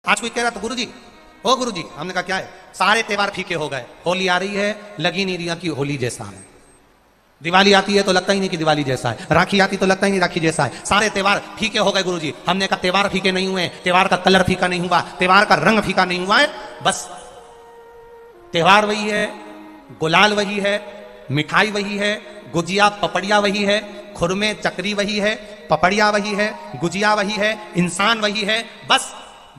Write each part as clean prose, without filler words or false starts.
आज कोई कह रहा था गुरुजी, ओ गुरुजी, हमने कहा क्या है, सारे त्योहार फीके हो गए, होली आ रही है लगी नहीं रही कि होली जैसा है, दिवाली आती है तो लगता ही नहीं कि दिवाली जैसा है, राखी आती तो लगता ही नहीं राखी जैसा है, सारे त्योहार फीके हो गए गुरुजी। हमने कहा त्योहार फीके नहीं हुए, त्योहार का कलर फीका नहीं हुआ, त्योहार का रंग फीका नहीं हुआ है, बस त्योहार वही है, गुलाल वही है, मिठाई वही है, गुजिया पपड़िया वही है, खुरमे चकरी वही है, पपड़िया वही है, गुजिया वही है, इंसान वही है। बस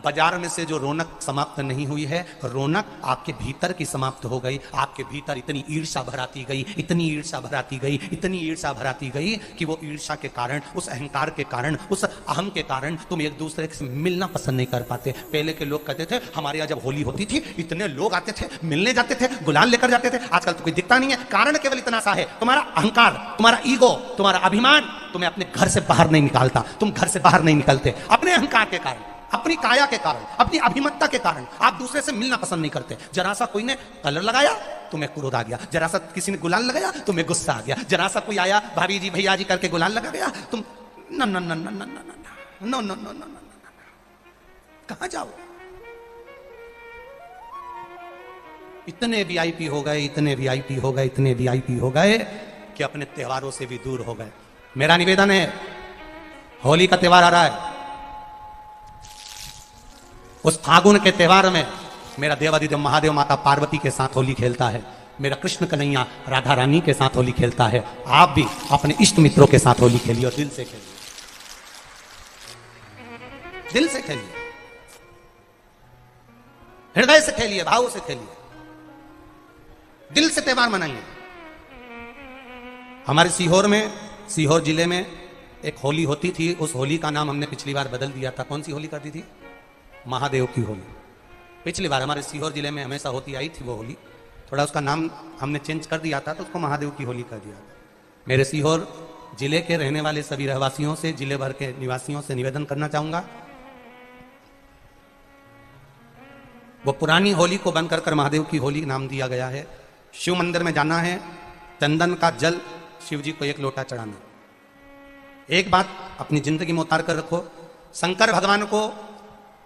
बाजार में से जो रौनक समाप्त नहीं हुई है, रौनक आपके भीतर की समाप्त हो गई। आपके भीतर इतनी ईर्ष्या भराती गई, इतनी ईर्ष्या भराती गई, इतनी ईर्ष्या भराती गई कि वो ईर्ष्या के कारण, उस अहंकार के कारण, उस अहम के कारण तुम एक दूसरे से मिलना पसंद नहीं कर पाते। पहले के लोग कहते थे हमारे यहाँ जब होली होती थी इतने लोग आते थे, मिलने जाते थे, गुलाल लेकर जाते थे। आजकल तो कोई दिखता नहीं है। कारण केवल इतना सा है, तुम्हारा अहंकार, तुम्हारा ईगो, तुम्हारा अभिमान तुम्हें अपने घर से बाहर नहीं निकालता। तुम घर से बाहर नहीं निकलते अपने अहंकार के कारण, अपनी काया के कारण, अपनी अभिमत्ता के कारण। आप दूसरे से मिलना पसंद नहीं करते। जरा सा कोई ने कलर लगाया तुम्हें क्रोध आ गया, जरा सा किसी ने गुलाल लगाया तुम्हें गुस्सा आ गया, जरा सा कोई आया भाभी जी भैया जी करके गुलाल लगा गया, तुम न न न न न न न न न कहां जाओ। इतने वीआईपी हो गए, इतने वीआईपी हो गए, इतने वीआईपी हो गए कि अपने त्योहारों से भी दूर हो गए। मेरा निवेदन है, होली का त्योहार आ रहा है, उस फागुन के त्योहार में मेरा देवाधिदेव महादेव माता पार्वती के साथ होली खेलता है, मेरा कृष्ण कन्हैया राधा रानी के साथ होली खेलता है। आप भी अपने इष्ट मित्रों के साथ होली खेलिए और दिल से खेलिए, दिल से खेलिए, हृदय से खेलिए, भाव से खेलिए, दिल से त्योहार मनाइए। हमारे सीहोर में, सीहोर जिले में एक होली होती थी। उस होली का नाम हमने पिछली बार बदल दिया था। कौन सी होली करती थी? महादेव की होली। पिछली बार हमारे सीहोर जिले में हमेशा होती आई थी वो होली, थोड़ा उसका नाम हमने चेंज कर दिया था तो उसको महादेव की होली कर दिया था। मेरे सीहोर जिले के रहने वाले सभी रहवासियों से, जिले भर के निवासियों से निवेदन करना चाहूंगा, वो पुरानी होली को बंद कर महादेव की होली नाम दिया गया है। शिव मंदिर में जाना है, चंदन का जल शिव जी को एक लोटा चढ़ाना। एक बात अपनी जिंदगी में उतार कर रखो, शंकर भगवान को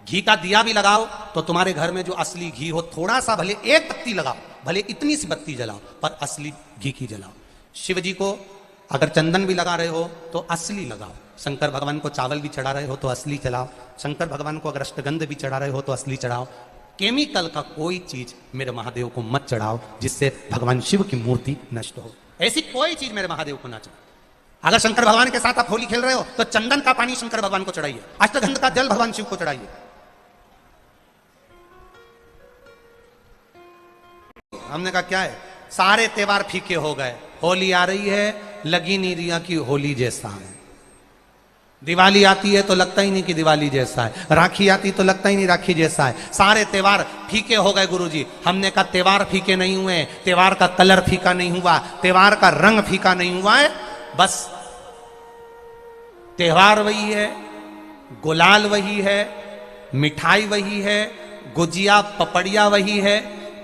घी का दिया भी लगाओ तो तुम्हारे घर में जो असली घी हो, थोड़ा सा भले एक बत्ती लगाओ, भले इतनी सी बत्ती जलाओ, पर असली घी की जलाओ। शिव जी को अगर चंदन भी लगा रहे हो तो असली लगाओ। शंकर भगवान को चावल भी चढ़ा रहे हो तो असली चढ़ाओ। शंकर भगवान को अगर अष्टगंध भी चढ़ा रहे हो तो असली चढ़ाओ। केमिकल का कोई चीज मेरे महादेव को मत चढ़ाओ जिससे भगवान शिव की मूर्ति नष्ट हो। ऐसी कोई चीज मेरे महादेव को ना चढ़ाओ। अगर शंकर भगवान के साथ आप होली खेल रहे हो तो चंदन का पानी शंकर भगवान को चढ़ाइए, अष्टगंध का जल भगवान शिव को चढ़ाइए। हमने कहा क्या है, सारे त्योहार फीके हो गए, होली आ रही है लगी नहीं रही कि होली जैसा है, दिवाली आती है तो लगता ही नहीं कि दिवाली जैसा है, राखी आती तो लगता ही नहीं राखी जैसा है, सारे त्योहार फीके हो गए गुरुजी। हमने कहा त्योहार फीके नहीं हुए, त्योहार का कलर फीका नहीं हुआ, त्योहार का रंग फीका नहीं हुआ है, बस त्योहार वही है, गुलाल वही है, मिठाई वही है, गुजिया पपड़िया वही है,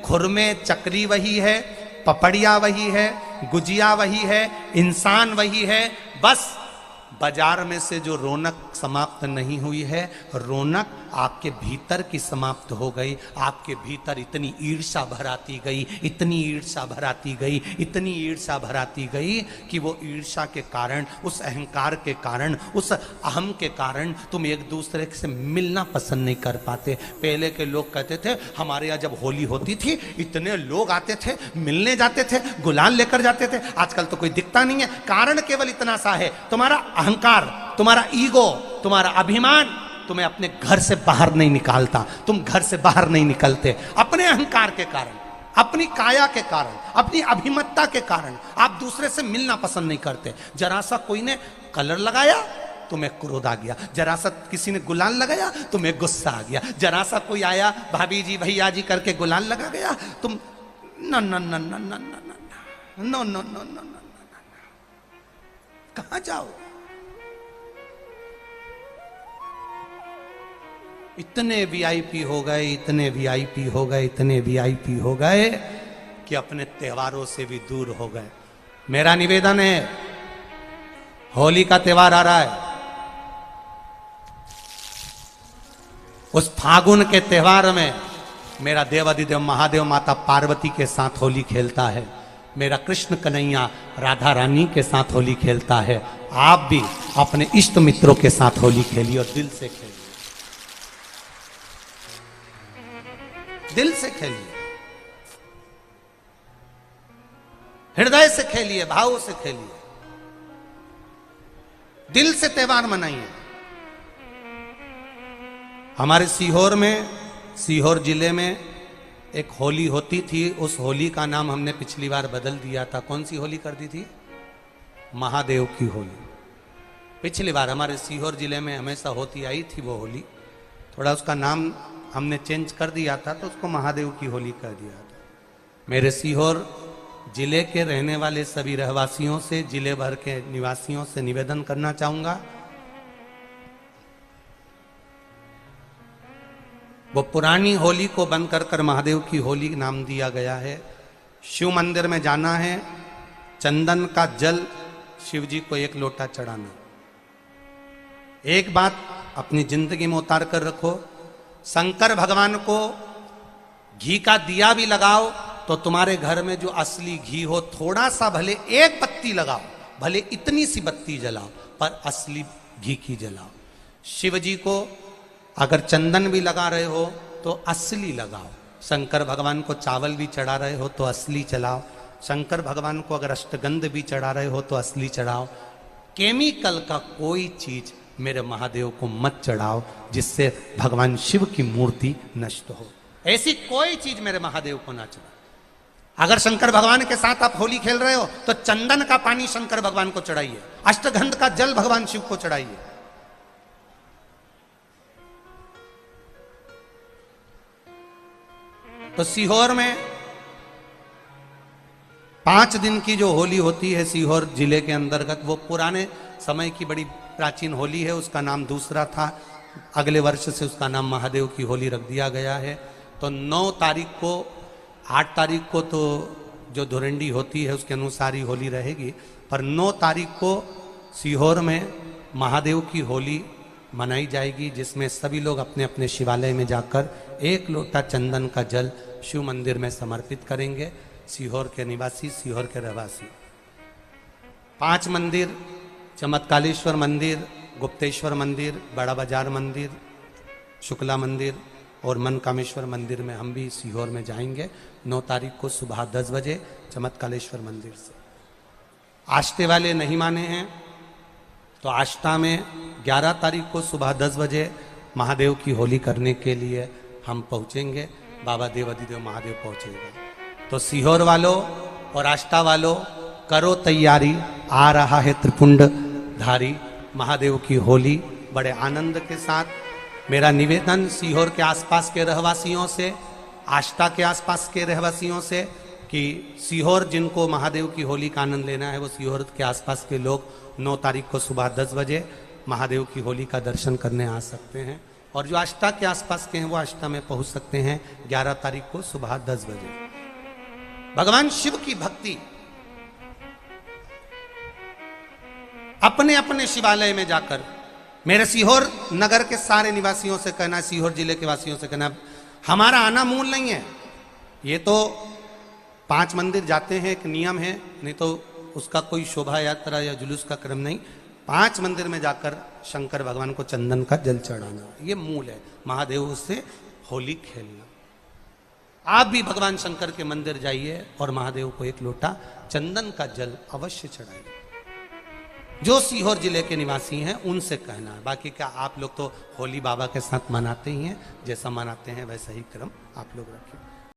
खुरमे चकरी वही है, पपड़िया वही है, गुजिया वही है, इंसान वही है। बस बाजार में से जो रौनक समाप्त नहीं हुई है, रौनक आपके भीतर की समाप्त हो गई। आपके भीतर इतनी ईर्ष्या भराती गई, इतनी ईर्ष्या भराती गई, इतनी ईर्ष्या भराती गई कि वो ईर्ष्या के कारण, उस अहंकार के कारण, उस अहम के कारण तुम एक दूसरे से मिलना पसंद नहीं कर पाते। पहले के लोग कहते थे हमारे यहाँ जब होली होती थी इतने लोग आते थे, मिलने जाते थे, गुलाल लेकर जाते थे। आजकल तो कोई दिखता नहीं है। कारण केवल इतना सा है, तुम्हारा अहंकार, तुम्हारा ईगो, तुम्हारा अभिमान तुम्हें अपने घर से बाहर नहीं निकालता। तुम घर से बाहर नहीं निकलते अपने अहंकार के कारण, अपनी काया के कारण, अपनी अभिमत्ता के कारण आप दूसरे से मिलना पसंद नहीं करते। जरा सा कोई ने कलर लगाया तुम्हें क्रोध आ गया, जरा सा किसी ने गुलाल लगाया तुम्हें गुस्सा आ गया, जरा सा कोई आया भाभी जी भैया जी करके गुलाल लगा गया, तुम न न न न न न न न न कहां जाओ। इतने वीआईपी हो गए, इतने वीआईपी हो गए, इतने वीआईपी हो गए कि अपने त्योहारों से भी दूर हो गए। मेरा निवेदन है, होली का त्योहार आ रहा है, उस फागुन के त्योहार में मेरा देवाधिदेव महादेव माता पार्वती के साथ होली खेलता है, मेरा कृष्ण कन्हैया राधा रानी के साथ होली खेलता है। आप भी अपने इष्ट मित्रों के साथ होली खेलिए और दिल से खेलिए, दिल से खेलिए, हृदय से खेलिए, भाव से खेलिए, दिल से त्योहार मनाइए। हमारे सीहोर जिले में एक होली होती थी, उस होली का नाम हमने पिछली बार बदल दिया था। कौन सी होली कर दी थी? महादेव की होली। पिछली बार हमारे सीहोर जिले में हमेशा होती आई थी वो होली, थोड़ा उसका नाम हमने चेंज कर दिया था, तो उसको महादेव की होली कर दिया था। मेरे सीहोर जिले के रहने वाले सभी रहवासियों से, जिले भर के निवासियों से निवेदन करना चाहूंगा, वो पुरानी होली को बंद कर महादेव की होली नाम दिया गया है। शिव मंदिर में जाना है, चंदन का जल शिव जी को 1 लोटा चढ़ाना। एक बात अपनी जिंदगी में उतार कर रखो, शंकर भगवान को घी का दिया भी लगाओ तो तुम्हारे घर में जो असली घी हो, थोड़ा सा भले 1 पत्ती लगाओ, भले इतनी सी बत्ती जलाओ, पर असली घी की जलाओ। शिव जी को अगर चंदन भी लगा रहे हो तो असली लगाओ। शंकर भगवान को चावल भी चढ़ा रहे हो तो असली चढ़ाओ। शंकर भगवान को अगर अष्टगंध भी चढ़ा रहे हो तो असली चढ़ाओ। केमिकल का कोई चीज मेरे महादेव को मत चढ़ाओ जिससे भगवान शिव की मूर्ति नष्ट हो। ऐसी कोई चीज मेरे महादेव को ना चढ़ाओ। अगर शंकर भगवान के साथ आप होली खेल रहे हो तो चंदन का पानी शंकर भगवान को चढ़ाइए, अष्टगंध का जल भगवान शिव को चढ़ाइए। तो सीहोर में 5 दिन की जो होली होती है सीहोर जिले के अंतर्गत, वो पुराने समय की बड़ी प्राचीन होली है, उसका नाम दूसरा था। अगले वर्ष से उसका नाम महादेव की होली रख दिया गया है। तो 9 तारीख को, 8 तारीख को तो जो धुरंडी होती है उसके अनुसार ही होली रहेगी, पर 9 तारीख को सीहोर में महादेव की होली मनाई जाएगी, जिसमें सभी लोग अपने अपने शिवालय में जाकर 1 लोटा चंदन का जल शिव मंदिर में समर्पित करेंगे। सीहोर के निवासी, सीहोर के रहवासी 5 मंदिर, चमत्कालेश्वर मंदिर, गुप्तेश्वर मंदिर, बड़ा बाजार मंदिर, शुक्ला मंदिर और मनकामेश्वर मंदिर में हम भी सीहोर में जाएंगे 9 तारीख को सुबह 10 बजे चमत्कालेश्वर मंदिर से। आष्टे वाले नहीं माने हैं तो आष्टा में 11 तारीख को सुबह 10 बजे महादेव की होली करने के लिए हम पहुंचेंगे। बाबा देवाधिदेव महादेव पहुंचेगा। तो सीहोर वालों और आष्टा वालों करो तैयारी, आ रहा है त्रिपुंड धारी महादेव की होली बड़े आनंद के साथ। मेरा निवेदन सीहोर के आसपास के रहवासियों से, आष्टा के आसपास के रहवासियों से, कि सीहोर जिनको महादेव की होली का आनंद लेना है वो सीहोर के आसपास के लोग 9 तारीख को सुबह 10 बजे महादेव की होली का दर्शन करने आ सकते हैं। और जो आष्टा के आसपास के हैं वो आष्टा में पहुंच सकते हैं 11 तारीख को सुबह 10 बजे। भगवान शिव की भक्ति अपने अपने शिवालय में जाकर, मेरे सीहोर नगर के सारे निवासियों से कहना, सीहोर जिले के वासियों से कहना, हमारा आना मूल नहीं है। ये तो 5 मंदिर जाते हैं, एक नियम है, नहीं तो उसका कोई शोभा यात्रा या जुलूस का क्रम नहीं। 5 मंदिर में जाकर शंकर भगवान को चंदन का जल चढ़ाना, ये मूल है। महादेव से होली खेलना। आप भी भगवान शंकर के मंदिर जाइए और महादेव को 1 लोटा चंदन का जल अवश्य चढ़ाइए। जो सीहोर जिले के निवासी हैं उनसे कहना है। बाकी क्या आप लोग तो होली बाबा के साथ मनाते ही हैं, जैसा मनाते हैं वैसा ही क्रम आप लोग रखें।